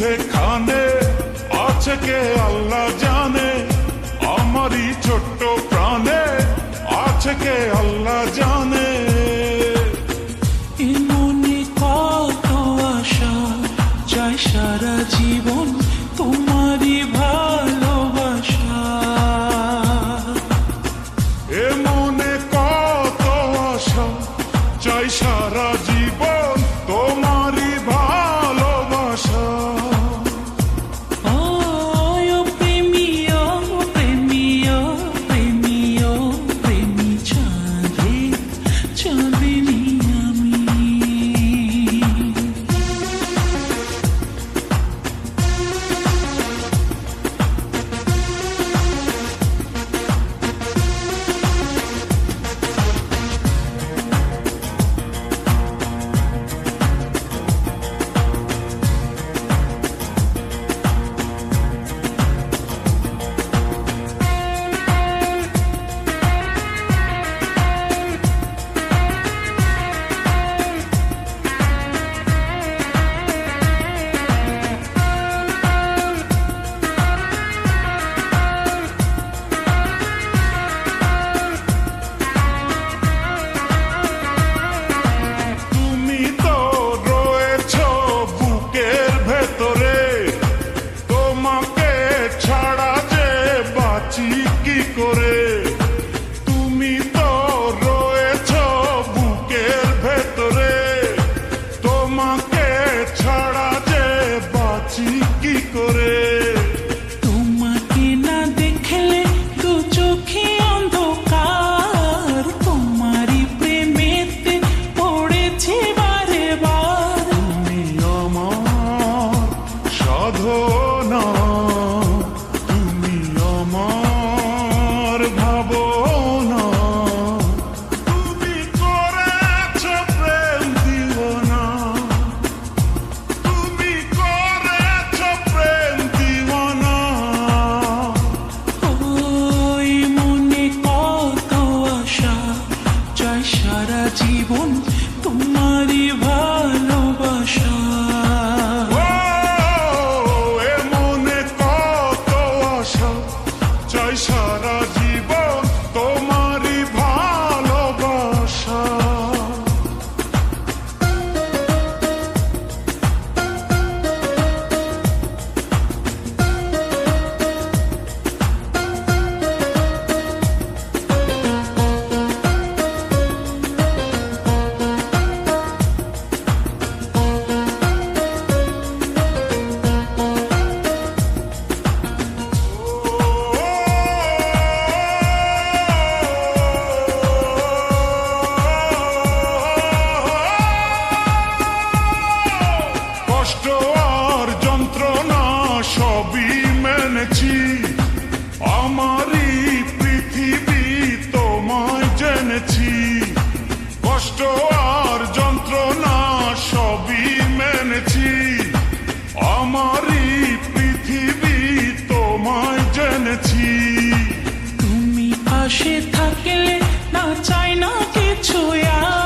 যেখানে আছে কে আল্লাহ জানে, আমারই ছোট্ট প্রাণে আছে কে আল্লাহ জানে। মনে কত আশা চাই সারা জীবন তোমারই ভালোবাসা। এ মনে কত আশা চাই সারা জীবন তোমারই ভালোবাসা। তুমি তো রয়েছ বুকের ভেতরে, তোমাকে ছাড়া যে বাঁচি কি করে। তোমাকে না দেখলে দু চোখে অন্ধকার, তোমারই প্রেমেতে পড়েছি বারে বার। তুমি আমার সাধনা, তুমি আমার ভাবনা, তুমি করেছ প্রেম দিওয়ানা, তুমি করেছ প্রেম দিওয়ানা। ওই মনে কত আশা চাই সারা জীবন তোমারই ভালোবাসা। এ মনে কত আশা চাই সারা জীবন তোমারই ভালোবাসা। কষ্ট আর যন্ত্রণা সবই মেনেছি, আমারই পৃথিবী তোমায় জেনেছি। কষ্ট আর যন্ত্রণা সবই মেনেছি, আমারই পৃথিবী তোমায় জেনেছি। তুমি পাশে থাকলে না চাই না কিছু আর।